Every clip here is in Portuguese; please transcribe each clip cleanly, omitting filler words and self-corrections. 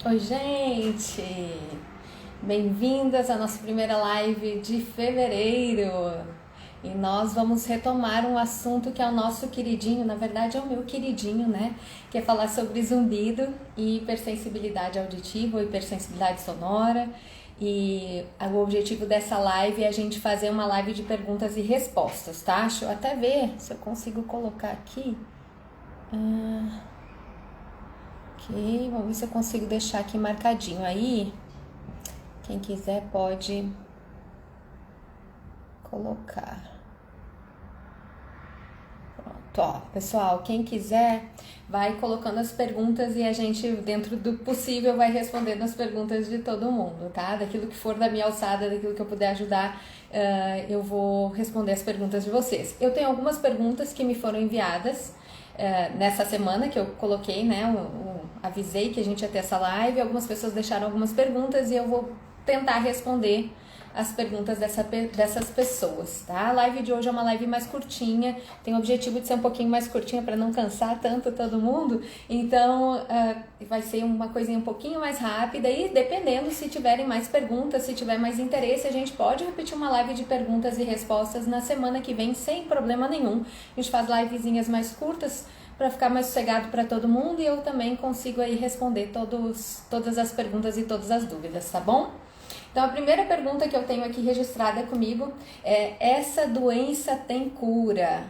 Oi, gente! Bem-vindas à nossa primeira live de fevereiro. E nós vamos retomar um assunto que é o nosso queridinho, na verdade é o meu queridinho, né? Que é falar sobre zumbido e hipersensibilidade auditiva ou hipersensibilidade sonora. E o objetivo dessa live é a gente fazer uma live de perguntas e respostas, tá? Deixa eu até ver se eu consigo colocar aqui. Ok, vamos ver se eu consigo deixar aqui marcadinho aí. Quem quiser pode colocar. Pronto, ó, pessoal, quem quiser vai colocando as perguntas e a gente, dentro do possível, vai respondendo as perguntas de todo mundo, tá? Daquilo que for da minha alçada, daquilo que eu puder ajudar, eu vou responder as perguntas de vocês. Eu tenho algumas perguntas que me foram enviadas nessa semana que eu coloquei, né? Avisei que a gente ia ter essa live, algumas pessoas deixaram algumas perguntas e eu vou tentar responder as perguntas dessas pessoas, tá? A live de hoje é uma live mais curtinha, tem o objetivo de ser um pouquinho mais curtinha para não cansar tanto todo mundo, então vai ser uma coisinha um pouquinho mais rápida e dependendo se tiverem mais perguntas, se tiver mais interesse, a gente pode repetir uma live de perguntas e respostas na semana que vem sem problema nenhum. A gente faz livezinhas mais curtas para ficar mais sossegado para todo mundo e eu também consigo aí responder todas as perguntas e todas as dúvidas, tá bom? Então, a primeira pergunta que eu tenho aqui registrada comigo é: essa doença tem cura?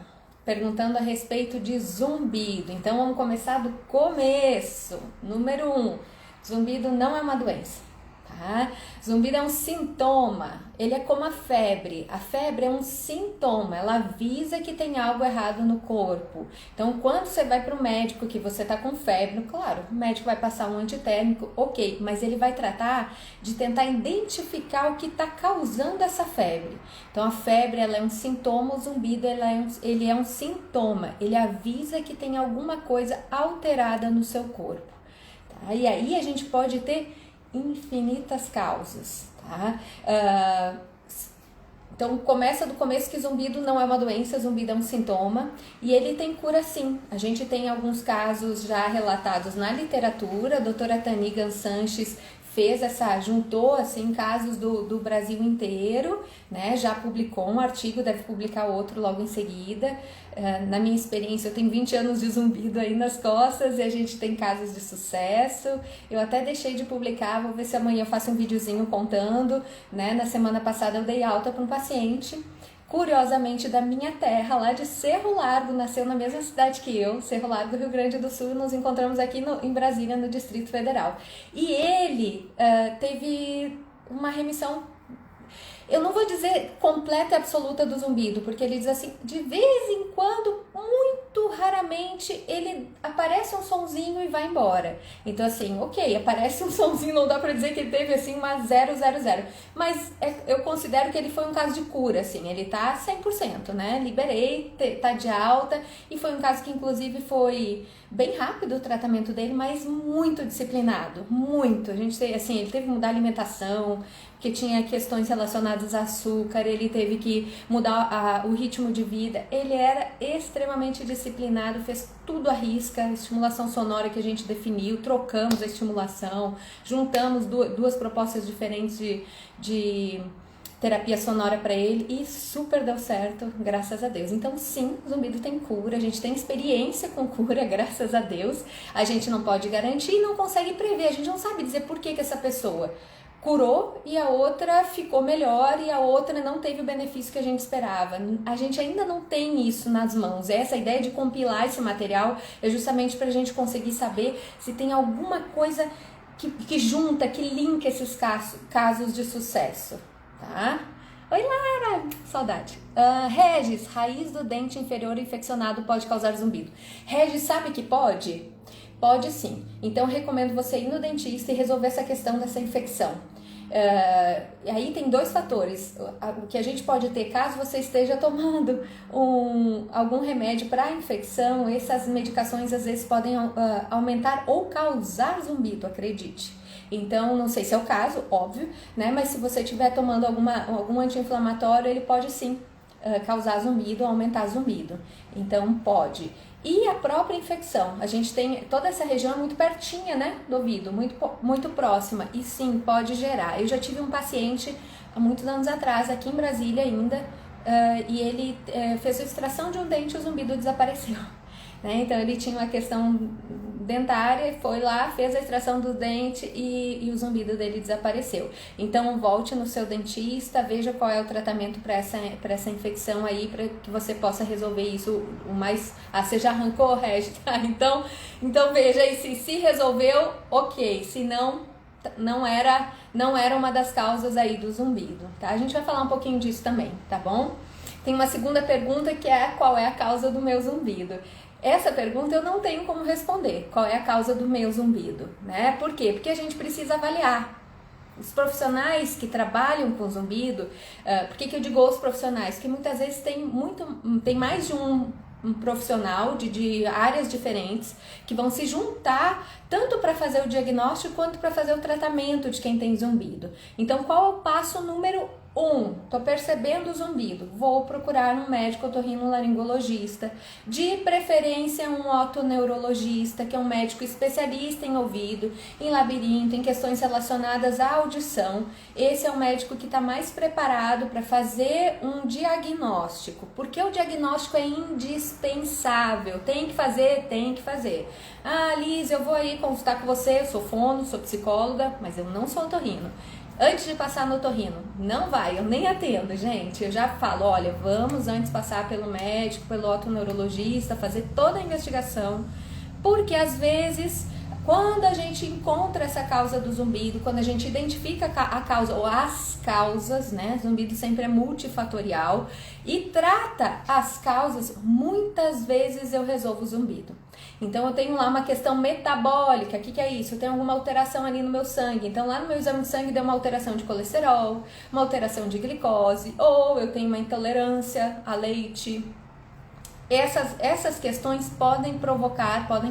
Perguntando a respeito de zumbido. Então, vamos começar do começo. Número 1, zumbido não é uma doença. Tá? Zumbido é um sintoma, ele é como a febre. A febre é um sintoma, ela avisa que tem algo errado no corpo. Então, quando você vai para o médico que você está com febre, claro, o médico vai passar um antitérmico, ok, mas ele vai tratar de tentar identificar o que está causando essa febre. Então, a febre ela é um sintoma, o zumbido ele é um sintoma, ele avisa que tem alguma coisa alterada no seu corpo. Tá? E aí a gente pode ter infinitas causas, tá? Então começa do começo que zumbido não é uma doença, zumbido é um sintoma e ele tem cura sim. A gente tem alguns casos já relatados na literatura, a doutora Tanigan Sanches juntou assim casos do Brasil inteiro, né? Já publicou um artigo, deve publicar outro logo em seguida. Na minha experiência, eu tenho 20 anos de zumbido aí nas costas e a gente tem casos de sucesso. Eu até deixei de publicar, vou ver se amanhã eu faço um videozinho contando, né? Na semana passada eu dei alta para um paciente, curiosamente da minha terra, lá de Cerro Largo, nasceu na mesma cidade que eu, Cerro Largo, Rio Grande do Sul, e nos encontramos aqui em Brasília, no Distrito Federal. E ele teve uma remissão, eu não vou dizer completa e absoluta do zumbido, porque ele diz assim, de vez em quando, muito raramente, ele aparece um sonzinho e vai embora. Então assim, ok, aparece um sonzinho, não dá pra dizer que ele teve assim uma 000, mas eu considero que ele foi um caso de cura, assim, ele tá 100%, né? Liberei, tá de alta, e foi um caso que inclusive foi bem rápido o tratamento dele, mas muito disciplinado, muito. A gente assim, ele teve que mudar a alimentação, que tinha questões relacionadas a açúcar, ele teve que mudar o ritmo de vida, ele era extremamente disciplinado, fez tudo à risca, a estimulação sonora que a gente definiu, trocamos a estimulação, juntamos duas propostas diferentes de terapia sonora para ele e super deu certo, graças a Deus. Então sim, zumbido tem cura, a gente tem experiência com cura, graças a Deus. A gente não pode garantir e não consegue prever, a gente não sabe dizer por que essa pessoa curou e a outra ficou melhor e a outra não teve o benefício que a gente esperava. A gente ainda não tem isso nas mãos. Essa ideia de compilar esse material é justamente para a gente conseguir saber se tem alguma coisa que junta, que linka esses casos de sucesso, tá? Oi, Lara! Saudade. Regis, raiz do dente inferior infeccionado pode causar zumbido. Regis, sabe que pode? Pode sim. Então, recomendo você ir no dentista e resolver essa questão dessa infecção. E aí tem dois fatores. O que a gente pode ter, caso você esteja tomando algum remédio para infecção, essas medicações às vezes podem aumentar ou causar zumbido, acredite. Então, não sei se é o caso, óbvio, né? Mas se você estiver tomando algum anti-inflamatório, ele pode sim causar zumbido ou aumentar zumbido. Então pode. E a própria infecção, a gente tem toda essa região muito pertinha, né, do ouvido, muito próxima, e sim, pode gerar. Eu já tive um paciente há muitos anos atrás, aqui em Brasília ainda, e ele fez a extração de um dente e o zumbido desapareceu. Né? Então ele tinha uma questão dentária, foi lá, fez a extração do dente e o zumbido dele desapareceu. Então volte no seu dentista, veja qual é o tratamento para essa infecção aí, para que você possa resolver isso o mais... você já arrancou, Regis? Então veja aí, se resolveu, ok, se não era uma das causas aí do zumbido, tá? A gente vai falar um pouquinho disso também, tá bom? Tem uma segunda pergunta que é: qual é a causa do meu zumbido? Essa pergunta eu não tenho como responder, qual é a causa do meu zumbido, né? Por quê? Porque a gente precisa avaliar. Os profissionais que trabalham com zumbido, por que eu digo os profissionais? Porque muitas vezes tem mais de um profissional de áreas diferentes que vão se juntar tanto para fazer o diagnóstico quanto para fazer o tratamento de quem tem zumbido. Então, qual é o passo número 1? Tô percebendo o zumbido, vou procurar um médico otorrinolaringologista, de preferência um otoneurologista, que é um médico especialista em ouvido, em labirinto, em questões relacionadas à audição. Esse é o médico que está mais preparado para fazer um diagnóstico, porque o diagnóstico é indispensável, tem que fazer. Ah, Liz, eu vou aí consultar com você, eu sou fono, sou psicóloga, mas eu não sou otorrino. Antes de passar no otorrino, não vai, eu nem atendo, gente. Eu já falo, olha, vamos antes passar pelo médico, pelo otoneurologista, fazer toda a investigação, porque às vezes, quando a gente encontra essa causa do zumbido, quando a gente identifica a causa ou as causas, né? Zumbido sempre é multifatorial, e trata as causas, muitas vezes eu resolvo o zumbido. Então eu tenho lá uma questão metabólica, o que é isso? Eu tenho alguma alteração ali no meu sangue, então lá no meu exame de sangue deu uma alteração de colesterol, uma alteração de glicose, ou eu tenho uma intolerância a leite. Essas questões podem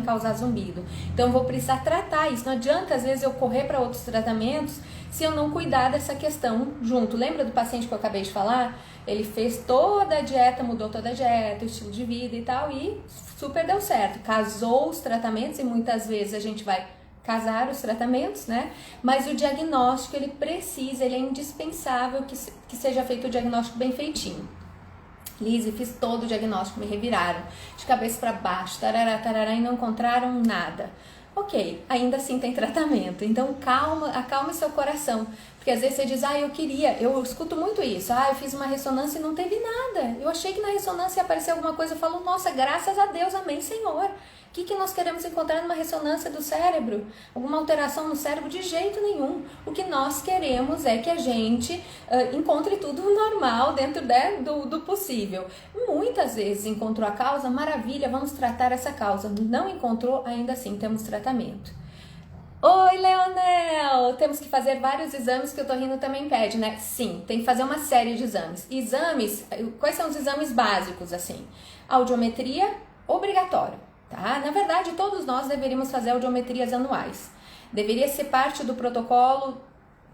causar zumbido. Então eu vou precisar tratar isso. Não adianta às vezes eu correr para outros tratamentos se eu não cuidar dessa questão junto. Lembra do paciente que eu acabei de falar? Ele fez toda a dieta, mudou toda a dieta, o estilo de vida e tal, e super deu certo. Casou os tratamentos, e muitas vezes a gente vai casar os tratamentos, né? Mas o diagnóstico, ele é indispensável que seja feito o diagnóstico bem feitinho. Lise, fiz todo o diagnóstico, me reviraram de cabeça para baixo, tarará, e não encontraram nada. Ok, ainda assim tem tratamento, então acalme seu coração, porque às vezes você diz, eu escuto muito isso, eu fiz uma ressonância e não teve nada, eu achei que na ressonância ia aparecer alguma coisa, eu falo, nossa, graças a Deus, amém, Senhor. O que nós queremos encontrar numa ressonância do cérebro? Alguma alteração no cérebro? De jeito nenhum. O que nós queremos é que a gente encontre tudo normal dentro do possível. Muitas vezes encontrou a causa, maravilha, vamos tratar essa causa. Não encontrou, ainda assim temos tratamento. Oi, Leonel! Temos que fazer vários exames que o otorrino também pede, né? Sim, tem que fazer uma série de exames. Quais são os exames básicos, assim? Audiometria, obrigatório. Tá? Na verdade, todos nós deveríamos fazer audiometrias anuais. Deveria ser parte do protocolo.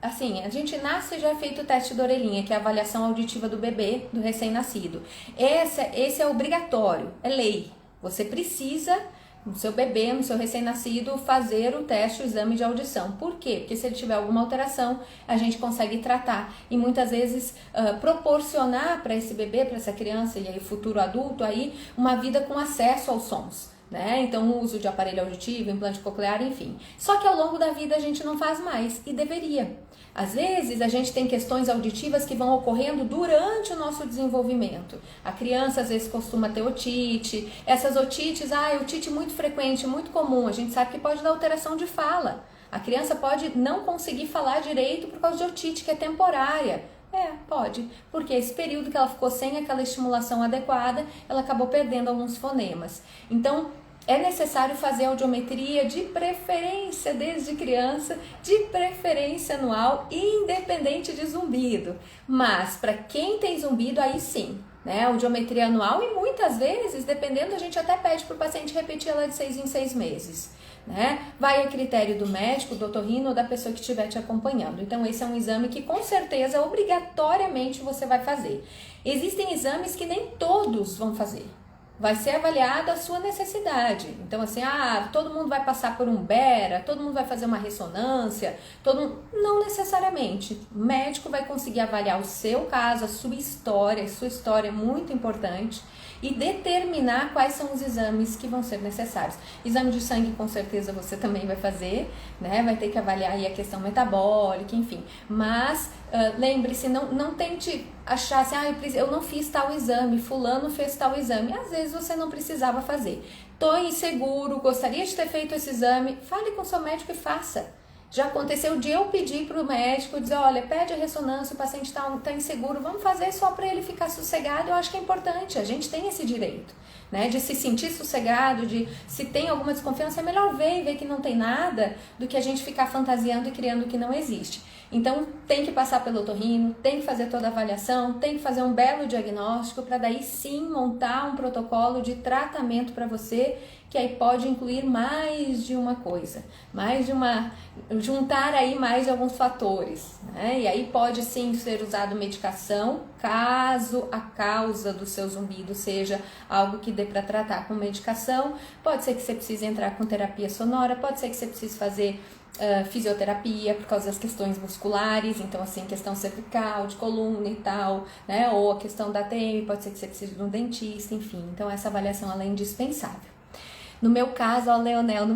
Assim, a gente nasce e já é feito o teste da orelhinha, que é a avaliação auditiva do bebê, do recém-nascido. Esse é obrigatório, é lei. Você precisa, no seu bebê, no seu recém-nascido, fazer o teste, o exame de audição. Por quê? Porque se ele tiver alguma alteração, a gente consegue tratar. E muitas vezes proporcionar para esse bebê, para essa criança e aí futuro adulto, aí, uma vida com acesso aos sons. Né? Então o uso de aparelho auditivo, implante coclear, enfim. Só que ao longo da vida a gente não faz mais e deveria. Às vezes a gente tem questões auditivas que vão ocorrendo durante o nosso desenvolvimento. A criança às vezes costuma ter otite. Essas otites, otite muito frequente, muito comum. A gente sabe que pode dar alteração de fala. A criança pode não conseguir falar direito por causa de otite, que é temporária. Pode, porque esse período que ela ficou sem aquela estimulação adequada, ela acabou perdendo alguns fonemas. Então, é necessário fazer audiometria de preferência desde criança, de preferência anual, independente de zumbido. Mas, para quem tem zumbido, aí sim, né? Audiometria anual e muitas vezes, dependendo, a gente até pede para o paciente repetir ela de 6 em 6 meses. Né? Vai a critério do médico, do otorrino ou da pessoa que estiver te acompanhando. Então esse é um exame que com certeza, obrigatoriamente você vai fazer. Existem exames que nem todos vão fazer. Vai ser avaliada a sua necessidade. Então assim, todo mundo vai passar por um BERA, todo mundo vai fazer uma ressonância, não necessariamente. O médico vai conseguir avaliar o seu caso, a sua história é muito importante, e determinar quais são os exames que vão ser necessários. Exame de sangue com certeza você também vai fazer, né? Vai ter que avaliar aí a questão metabólica, enfim. Mas lembre-se, não tente achar assim, eu não fiz tal exame, fulano fez tal exame. Às vezes você não precisava fazer. Tô inseguro, gostaria de ter feito esse exame, fale com seu médico e faça. Já aconteceu de eu pedir para o médico, dizer, olha, pede a ressonância, o paciente está inseguro, vamos fazer só para ele ficar sossegado. Eu acho que é importante, a gente tem esse direito, né, de se sentir sossegado, de se tem alguma desconfiança, é melhor ver e ver que não tem nada, do que a gente ficar fantasiando e criando o que não existe. Então tem que passar pelo otorrino, tem que fazer toda a avaliação, tem que fazer um belo diagnóstico para daí sim montar um protocolo de tratamento para você, que aí pode incluir mais de uma coisa, juntar aí mais de alguns fatores, né? E aí pode sim ser usado medicação, caso a causa do seu zumbido seja algo que dê para tratar com medicação. Pode ser que você precise entrar com terapia sonora, pode ser que você precise fazer fisioterapia por causa das questões musculares, então assim, questão cervical, de coluna e tal, né? Ou a questão da TM, pode ser que você precise de um dentista, enfim. Então essa avaliação ela é indispensável. No meu caso, Leonel,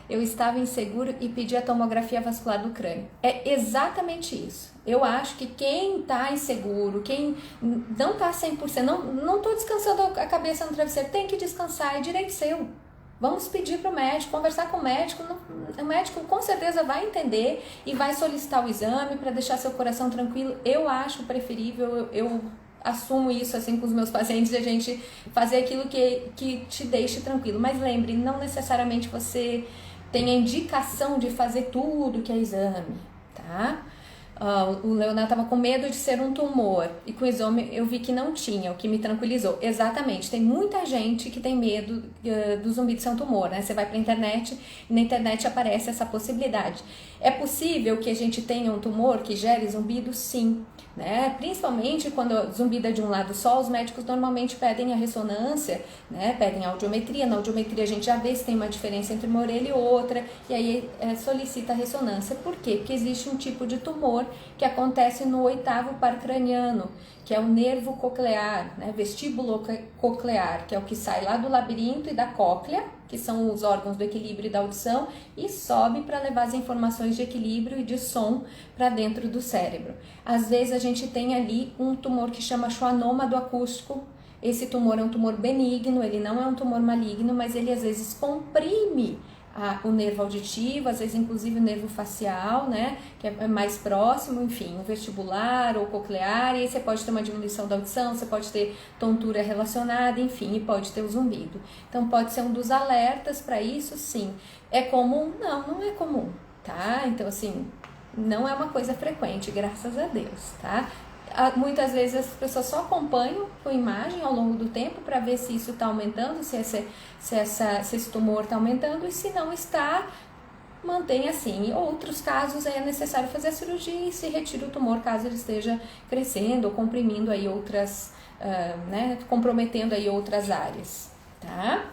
eu estava inseguro e pedi a tomografia vascular do crânio. É exatamente isso. Eu acho que quem está inseguro, quem não está 100%, não estou descansando a cabeça no travesseiro, tem que descansar, é direito seu. Vamos pedir para o médico, conversar com o médico com certeza vai entender e vai solicitar o exame para deixar seu coração tranquilo. Eu acho preferível, eu assumo isso assim com os meus pacientes, a gente fazer aquilo que te deixe tranquilo. Mas lembre, não necessariamente você tem a indicação de fazer tudo que é exame, tá? O Leonardo estava com medo de ser um tumor e com o exame eu vi que não tinha, o que me tranquilizou. Exatamente, tem muita gente que tem medo do zumbido ser um tumor, né? Você vai para a internet e na internet aparece essa possibilidade. É possível que a gente tenha um tumor que gere zumbido? Sim, né? Principalmente quando o zumbido é de um lado só, os médicos normalmente pedem a ressonância, né? Pedem a audiometria. Na audiometria a gente já vê se tem uma diferença entre uma orelha e outra, e aí solicita a ressonância. Por quê? Porque existe um tipo de tumor que acontece no 8º par craniano, que é o nervo coclear, né? Vestíbulo coclear, que é o que sai lá do labirinto e da cóclea, que são os órgãos do equilíbrio e da audição, e sobe para levar as informações de equilíbrio e de som para dentro do cérebro. Às vezes a gente tem ali um tumor que chama schwannoma do acústico. Esse tumor é um tumor benigno, ele não é um tumor maligno, mas ele às vezes comprime o nervo auditivo, às vezes inclusive o nervo facial, né, que é mais próximo, enfim, o vestibular ou coclear, e aí você pode ter uma diminuição da audição, você pode ter tontura relacionada, enfim, e pode ter o zumbido. Então pode ser um dos alertas para isso, sim. É comum? Não é comum, tá? Então assim, não é uma coisa frequente, graças a Deus, tá? Muitas vezes as pessoas só acompanham com imagem ao longo do tempo para ver se isso está aumentando, se esse tumor está aumentando, e se não está, mantém assim. Em outros casos é necessário fazer a cirurgia e se retira o tumor caso ele esteja crescendo ou comprimindo aí outras, né, comprometendo aí outras áreas, tá?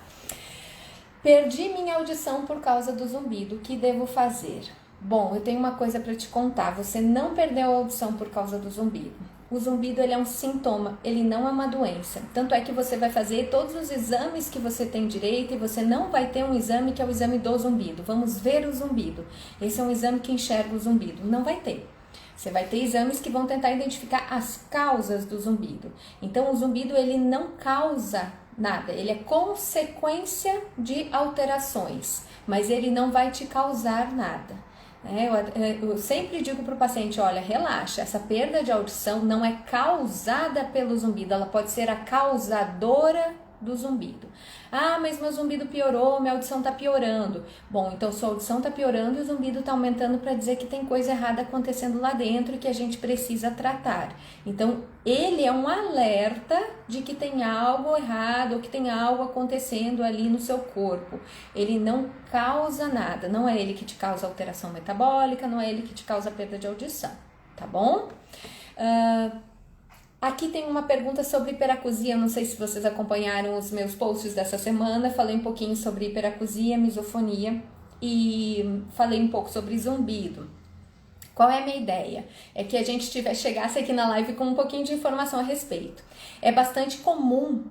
Perdi minha audição por causa do zumbido, o que devo fazer? Bom, eu tenho uma coisa para te contar, você não perdeu a audição por causa do zumbido. O zumbido ele é um sintoma, ele não é uma doença. Tanto é que você vai fazer todos os exames que você tem direito e você não vai ter um exame que é o exame do zumbido. Vamos ver o zumbido. Esse é um exame que enxerga o zumbido. Não vai ter. Você vai ter exames que vão tentar identificar as causas do zumbido. Então o zumbido ele não causa nada, ele é consequência de alterações, mas ele não vai te causar nada. Eu sempre digo para o paciente, olha, relaxa, essa perda de audição não é causada pelo zumbido, ela pode ser a causadora do zumbido. Ah, mas meu zumbido piorou, minha audição está piorando. Bom, então sua audição está piorando e o zumbido está aumentando para dizer que tem coisa errada acontecendo lá dentro e que a gente precisa tratar. Então, ele é um alerta de que tem algo errado ou que tem algo acontecendo ali no seu corpo. Ele não causa nada, não é ele que te causa alteração metabólica, não é ele que te causa perda de audição, tá bom? Aqui tem uma pergunta sobre hiperacusia, não sei se vocês acompanharam os meus posts dessa semana, falei um pouquinho sobre hiperacusia, misofonia e falei um pouco sobre zumbido. Qual é a minha ideia? É que a gente chegasse aqui na live com um pouquinho de informação a respeito. É bastante comum,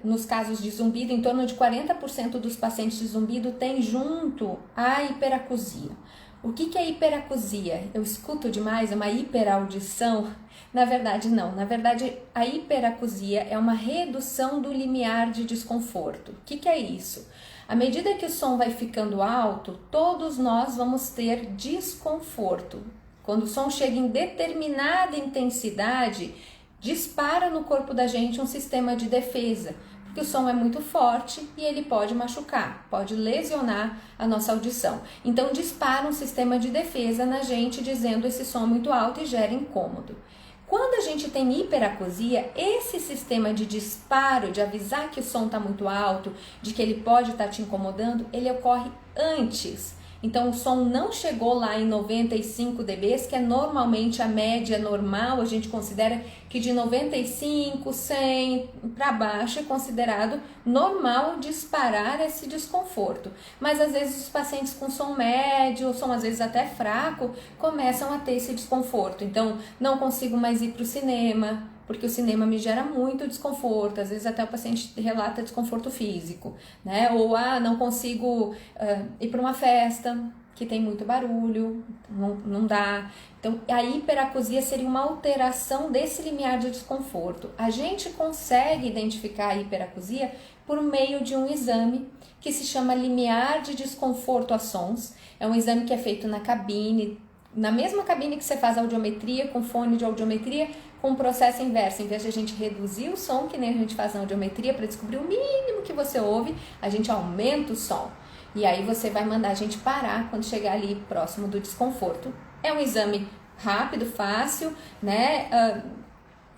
nos casos de zumbido, em torno de 40% dos pacientes de zumbido tem junto a hiperacusia. O que é hiperacusia? Eu escuto demais, é uma hiperaudição? Na verdade, não. Na verdade, a hiperacusia é uma redução do limiar de desconforto. O que é isso? À medida que o som vai ficando alto, todos nós vamos ter desconforto. Quando o som chega em determinada intensidade, dispara no corpo da gente um sistema de defesa, porque o som é muito forte e ele pode machucar, pode lesionar a nossa audição. Então dispara um sistema de defesa na gente dizendo esse som é muito alto e gera incômodo. Quando a gente tem hiperacusia, esse sistema de disparo, de avisar que o som está muito alto, de que ele pode estar te incomodando, ele ocorre antes. Então o som não chegou lá em 95 dB, que é normalmente a média normal, a gente considera que de 95, 100 para baixo é considerado normal disparar esse desconforto. Mas às vezes os pacientes com som médio, ou som às vezes até fraco, começam a ter esse desconforto. Então não consigo mais ir para o cinema, porque o cinema me gera muito desconforto, às vezes até o paciente relata desconforto físico, né? Ou não consigo ir para uma festa que tem muito barulho, não dá. Então a hiperacusia seria uma alteração desse limiar de desconforto. A gente consegue identificar a hiperacusia por meio de um exame que se chama limiar de desconforto a sons. É um exame que é feito na cabine, na mesma cabine que você faz audiometria, com fone de audiometria, com o processo inverso. Em vez de a gente reduzir o som, que nem a gente faz na audiometria, para descobrir o mínimo que você ouve, a gente aumenta o som. E aí você vai mandar a gente parar quando chegar ali próximo do desconforto. É um exame rápido, fácil, né?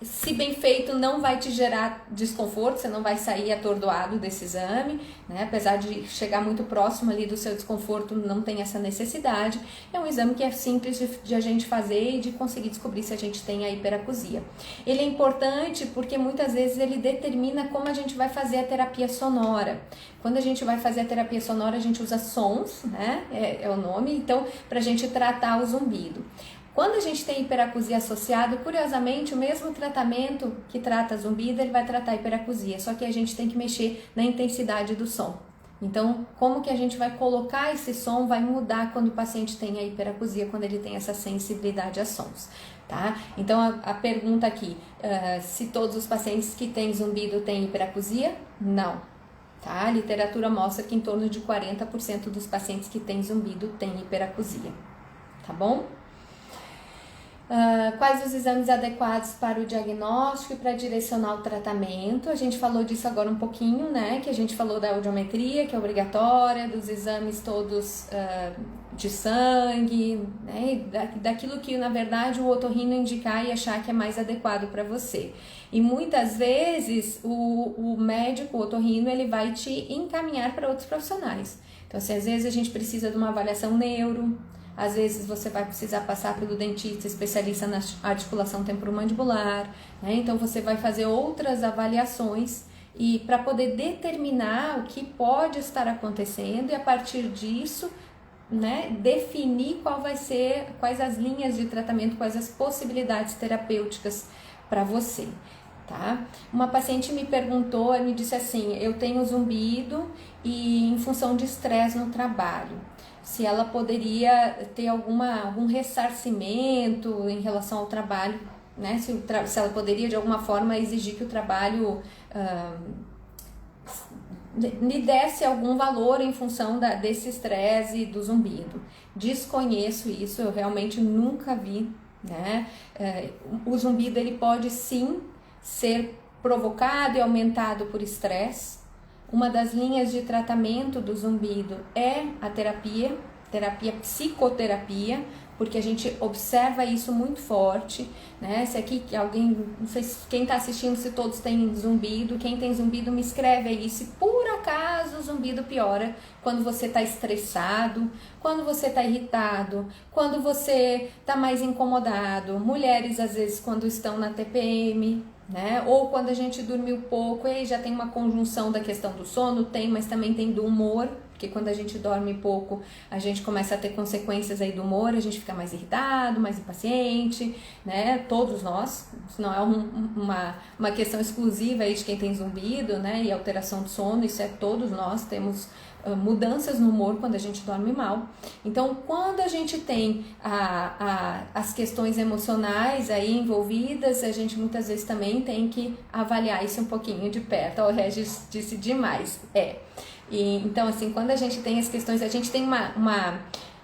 Se bem feito, não vai te gerar desconforto, você não vai sair atordoado desse exame, né? Apesar de chegar muito próximo ali do seu desconforto, não tem essa necessidade. É um exame que é simples de a gente fazer e de conseguir descobrir se a gente tem a hiperacusia. Ele é importante porque muitas vezes ele determina como a gente vai fazer a terapia sonora. Quando a gente vai fazer a terapia sonora, a gente usa sons, né? É o nome, então, para a gente tratar o zumbido. Quando a gente tem hiperacusia associado, curiosamente, o mesmo tratamento que trata zumbido, ele vai tratar a hiperacusia, só que a gente tem que mexer na intensidade do som. Então, como que a gente vai colocar esse som vai mudar quando o paciente tem a hiperacusia, quando ele tem essa sensibilidade a sons, tá? Então, a pergunta aqui, se todos os pacientes que têm zumbido têm hiperacusia? Não, tá? A literatura mostra que em torno de 40% dos pacientes que têm zumbido têm hiperacusia, tá bom? Quais os exames adequados para o diagnóstico e para direcionar o tratamento? A gente falou disso agora um pouquinho, né? Que a gente falou da audiometria, que é obrigatória, dos exames todos de sangue, né? Daquilo que, na verdade, o otorrino indicar e achar que é mais adequado para você. E muitas vezes o médico, o otorrino, ele vai te encaminhar para outros profissionais. Então, assim, às vezes a gente precisa de uma avaliação neuro, às vezes você vai precisar passar pelo dentista especialista na articulação temporomandibular, né? Então você vai fazer outras avaliações e para poder determinar o que pode estar acontecendo e a partir disso, né, definir quais as linhas de tratamento, quais as possibilidades terapêuticas para você. Tá? Uma paciente me perguntou, me disse assim, eu tenho zumbido e em função de estresse no trabalho, se ela poderia ter algum ressarcimento em relação ao trabalho, né? Se ela poderia de alguma forma exigir que o trabalho lhe desse algum valor em função desse estresse e do zumbido. Desconheço isso, eu realmente nunca vi, né? O zumbido ele pode sim ser provocado e aumentado por estresse. Uma das linhas de tratamento do zumbido é a terapia psicoterapia, porque a gente observa isso muito forte, né? Se aqui alguém, não sei se quem está assistindo, se todos têm zumbido, quem tem zumbido me escreve aí se por acaso o zumbido piora quando você está estressado, quando você está irritado, quando você está mais incomodado. Mulheres às vezes quando estão na TPM, né? Ou quando a gente dormiu pouco, e aí já tem uma conjunção da questão do sono, mas também tem do humor, porque quando a gente dorme pouco, a gente começa a ter consequências aí do humor, a gente fica mais irritado, mais impaciente, né? Todos nós, isso não é uma questão exclusiva aí de quem tem zumbido, né? E alteração do sono, isso é todos nós temos mudanças no humor quando a gente dorme mal. Então, quando a gente tem as questões emocionais aí envolvidas, a gente muitas vezes também tem que avaliar isso um pouquinho de perto. O Regis disse demais, então, assim, quando a gente tem as questões, a gente tem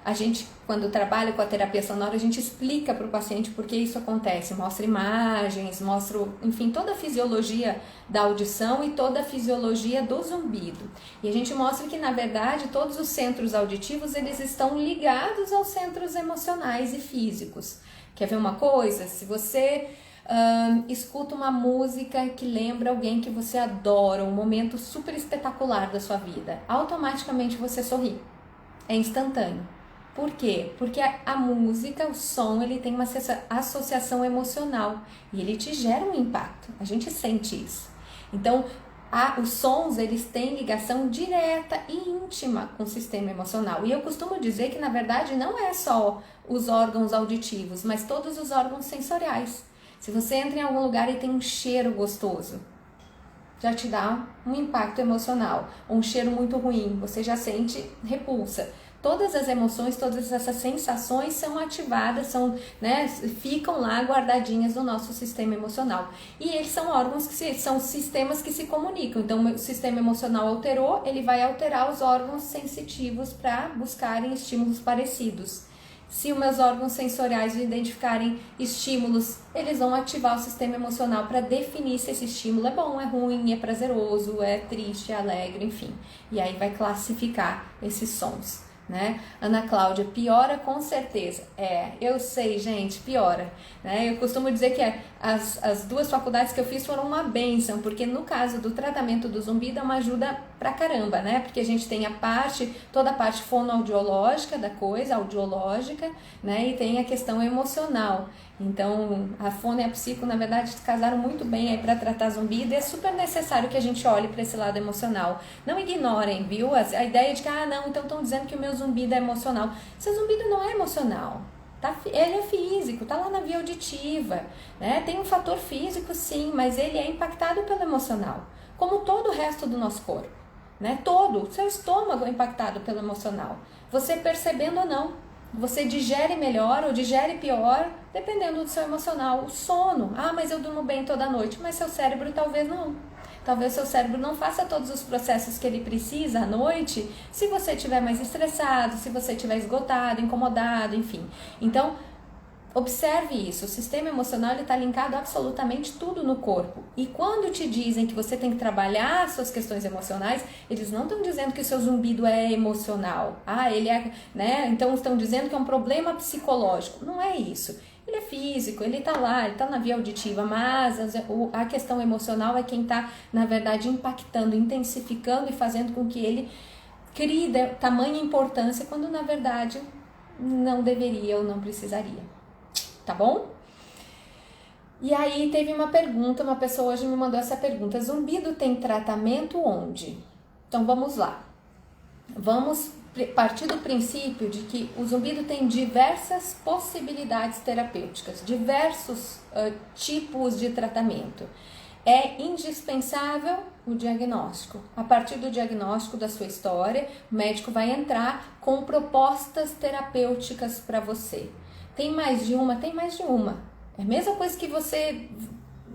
a gente, quando trabalha com a terapia sonora, a gente explica para o paciente por que isso acontece, mostra imagens, mostra, enfim, toda a fisiologia da audição e toda a fisiologia do zumbido. E a gente mostra que, na verdade, todos os centros auditivos, eles estão ligados aos centros emocionais e físicos. Quer ver uma coisa? Se você escuta uma música que lembra alguém que você adora, um momento super espetacular da sua vida, automaticamente você sorri. É instantâneo. Por quê? Porque a música, o som, ele tem uma associação emocional e ele te gera um impacto. A gente sente isso. Então, os sons, eles têm ligação direta e íntima com o sistema emocional. E eu costumo dizer que, na verdade, não é só os órgãos auditivos, mas todos os órgãos sensoriais. Se você entra em algum lugar e tem um cheiro gostoso, já te dá um impacto emocional. Um cheiro muito ruim, você já sente repulsa. Todas as emoções, todas essas sensações são ativadas, ficam lá guardadinhas no nosso sistema emocional. E eles são órgãos são sistemas que se comunicam. Então, o sistema emocional alterou, ele vai alterar os órgãos sensitivos para buscarem estímulos parecidos. Se os meus órgãos sensoriais identificarem estímulos, eles vão ativar o sistema emocional para definir se esse estímulo é bom, é ruim, é prazeroso, é triste, é alegre, enfim. E aí vai classificar esses sons, né? Ana Cláudia, piora com certeza. Eu sei, gente, piora, né? Eu costumo dizer que as duas faculdades que eu fiz foram uma bênção, porque no caso do tratamento do zumbido é uma ajuda pra caramba, né? Porque a gente tem toda a parte fonoaudiológica da coisa, audiológica, né? E tem a questão emocional. Então, a fono e a psico, na verdade, casaram muito bem aí para tratar zumbido, e é super necessário que a gente olhe para esse lado emocional. Não ignorem, viu? A ideia de que, não, então estão dizendo que o meu zumbido é emocional. Seu zumbido não é emocional. Ele é físico, tá lá na via auditiva, né? Tem um fator físico, sim, mas ele é impactado pelo emocional, como todo o resto do nosso corpo, né? Todo, o seu estômago é impactado pelo emocional. Você percebendo ou não, você digere melhor ou digere pior, dependendo do seu emocional. O sono, mas eu durmo bem toda noite, mas seu cérebro talvez não. Talvez seu cérebro não faça todos os processos que ele precisa à noite, se você estiver mais estressado, se você estiver esgotado, incomodado, enfim. Então, observe isso. O sistema emocional está linkado a absolutamente tudo no corpo. E quando te dizem que você tem que trabalhar as suas questões emocionais, eles não estão dizendo que o seu zumbido é emocional. Ele é, né? Então estão dizendo que é um problema psicológico. Não é isso. Ele é físico, ele está lá, ele está na via auditiva, mas a questão emocional é quem está, na verdade, impactando, intensificando e fazendo com que ele crie tamanha importância, quando, na verdade, não deveria ou não precisaria. Tá bom? E aí teve uma pergunta, uma pessoa hoje me mandou essa pergunta: zumbido tem tratamento onde? Então vamos lá. Vamos partir do princípio de que o zumbido tem diversas possibilidades terapêuticas, diversos tipos de tratamento. É indispensável o diagnóstico. A partir do diagnóstico da sua história, o médico vai entrar com propostas terapêuticas para você. Tem mais de uma? Tem mais de uma. É a mesma coisa que você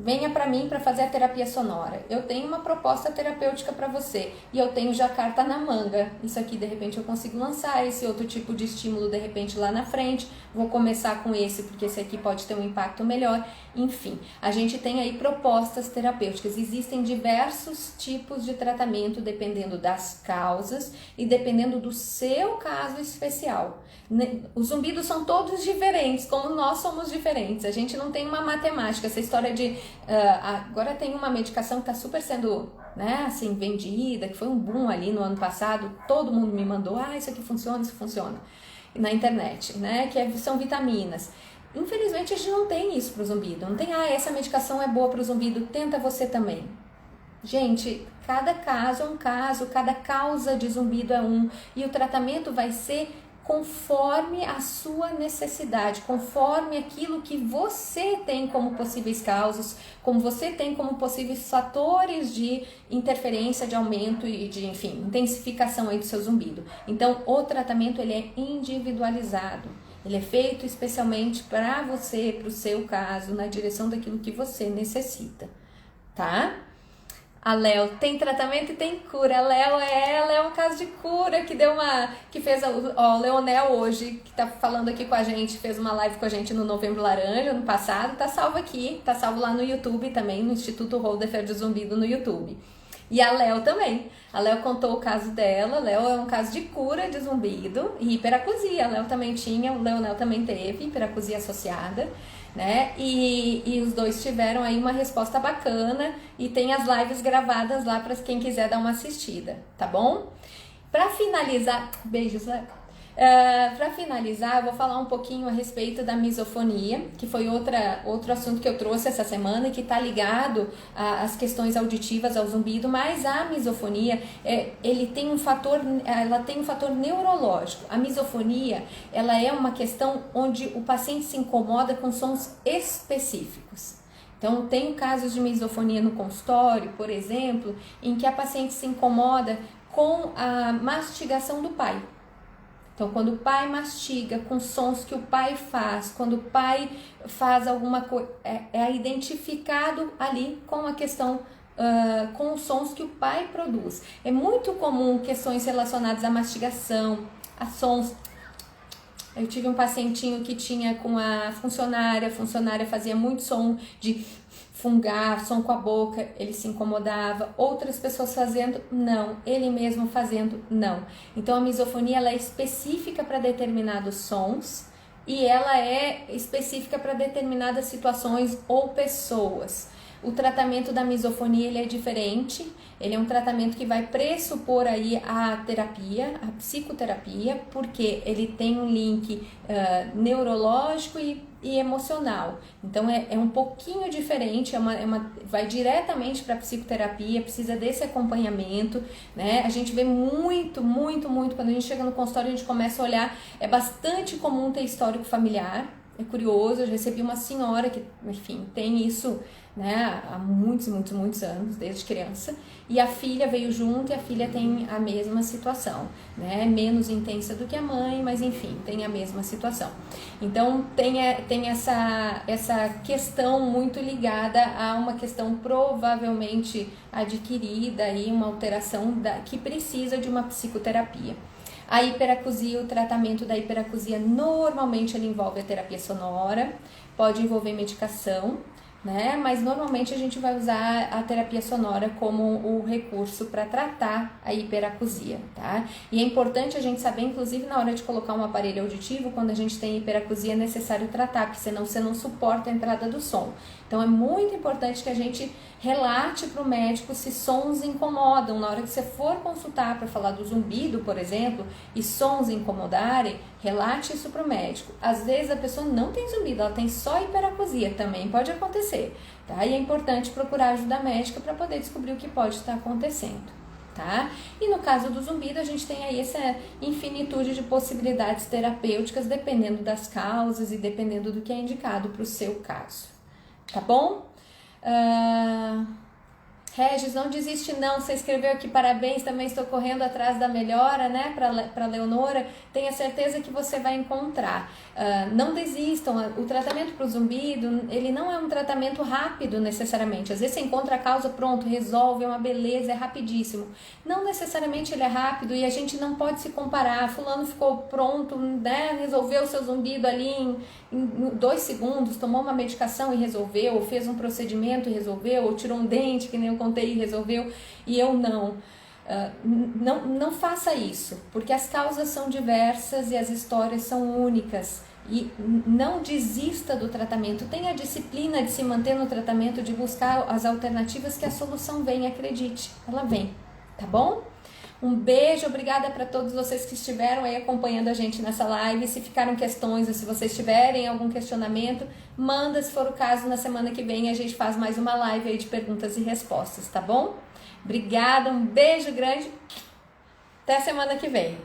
venha para mim para fazer a terapia sonora. Eu tenho uma proposta terapêutica para você e eu tenho já carta na manga. Isso aqui de repente eu consigo lançar esse outro tipo de estímulo de repente lá na frente. Vou começar com esse porque esse aqui pode ter um impacto melhor. Enfim, a gente tem aí propostas terapêuticas. Existem diversos tipos de tratamento dependendo das causas e dependendo do seu caso especial. Os zumbidos são todos diferentes, como nós somos diferentes. A gente não tem uma matemática. Essa história de... agora tem uma medicação que está super sendo, né, assim, vendida, que foi um boom ali no ano passado. Todo mundo me mandou, isso aqui funciona, isso funciona. Na internet, né, são vitaminas. Infelizmente a gente não tem isso para o zumbido. Não tem, essa medicação é boa para o zumbido, tenta você também. Gente, cada caso é um caso, cada causa de zumbido é um. E o tratamento vai ser conforme a sua necessidade, conforme aquilo que você tem como possíveis causas, como você tem como possíveis fatores de interferência, de aumento e de, enfim, intensificação aí do seu zumbido. Então, o tratamento ele é individualizado, ele é feito especialmente para você, para o seu caso, na direção daquilo que você necessita, tá? A Léo tem tratamento e tem cura. A Léo é um caso de cura que fez o Leonel hoje, que tá falando aqui com a gente, fez uma live com a gente no Novembro Laranja, no passado, tá salvo aqui, tá salvo lá no YouTube também, no Instituto Holderfer de Zumbido no YouTube. E a Léo também. A Léo contou o caso dela. Léo é um caso de cura de zumbido e hiperacusia. A Léo também tinha, o Leonel também teve hiperacusia associada, né? E os dois tiveram aí uma resposta bacana e tem as lives gravadas lá para quem quiser dar uma assistida, tá bom? Para finalizar, beijos, Léo. Para finalizar, eu vou falar um pouquinho a respeito da misofonia, que foi outro assunto que eu trouxe essa semana e que está ligado às questões auditivas, ao zumbido, mas a misofonia, ela tem um fator neurológico. A misofonia, ela é uma questão onde o paciente se incomoda com sons específicos. Então, tem casos de misofonia no consultório, por exemplo, em que a paciente se incomoda com a mastigação do pai. Então, quando o pai mastiga com sons que o pai faz, quando o pai faz alguma coisa, é identificado ali com a questão, com os sons que o pai produz. É muito comum questões relacionadas à mastigação, a sons. Eu tive um pacientinho que tinha com a funcionária fazia muito som de fungar, som com a boca, ele se incomodava. Outras pessoas fazendo, não. Ele mesmo fazendo, não. Então a misofonia ela é específica para determinados sons e ela é específica para determinadas situações ou pessoas. O tratamento da misofonia ele é diferente, ele é um tratamento que vai pressupor aí a terapia, a psicoterapia, porque ele tem um link neurológico e emocional. Então é um pouquinho diferente, vai diretamente para a psicoterapia, precisa desse acompanhamento, né? A gente vê muito, quando a gente chega no consultório a gente começa a olhar, é bastante comum ter histórico familiar. É curioso, eu recebi uma senhora que, enfim, tem isso, né, há muitos anos, desde criança, e a filha veio junto e a filha tem a mesma situação, né, menos intensa do que a mãe, mas enfim, tem a mesma situação. Então, tem essa questão muito ligada a uma questão provavelmente adquirida e uma alteração que precisa de uma psicoterapia. A hiperacusia, o tratamento da hiperacusia normalmente ele envolve a terapia sonora, pode envolver medicação, né? Mas normalmente a gente vai usar a terapia sonora como o recurso para tratar a hiperacusia, tá? E é importante a gente saber, inclusive na hora de colocar um aparelho auditivo, quando a gente tem hiperacusia é necessário tratar, porque senão você não suporta a entrada do som. Então é muito importante que a gente relate para o médico se sons incomodam. Na hora que você for consultar para falar do zumbido, por exemplo, e sons incomodarem, relate isso para o médico. Às vezes a pessoa não tem zumbido, ela tem só hiperacusia, também pode acontecer, tá? E é importante procurar ajuda médica para poder descobrir o que pode estar acontecendo, tá? E no caso do zumbido, a gente tem aí essa infinitude de possibilidades terapêuticas, dependendo das causas e dependendo do que é indicado para o seu caso, tá bom? Regis, não desiste não, você escreveu aqui parabéns, também estou correndo atrás da melhora, né, para Leonora, tenha certeza que você vai encontrar. Não desistam, o tratamento para o zumbido, ele não é um tratamento rápido necessariamente, às vezes você encontra a causa, pronto, resolve, é uma beleza, é rapidíssimo. Não necessariamente ele é rápido e a gente não pode se comparar, fulano ficou pronto, né, resolveu o seu zumbido ali em 2 segundos, tomou uma medicação e resolveu, ou fez um procedimento e resolveu, ou tirou um dente, que nem eu contei e resolveu, e eu não. Não faça isso, porque as causas são diversas e as histórias são únicas. E não desista do tratamento, tenha a disciplina de se manter no tratamento, de buscar as alternativas que a solução vem, acredite, ela vem, tá bom? Um beijo, obrigada para todos vocês que estiveram aí acompanhando a gente nessa live. Se ficaram questões ou se vocês tiverem algum questionamento, manda, se for o caso, na semana que vem a gente faz mais uma live aí de perguntas e respostas, tá bom? Obrigada, um beijo grande, até a semana que vem.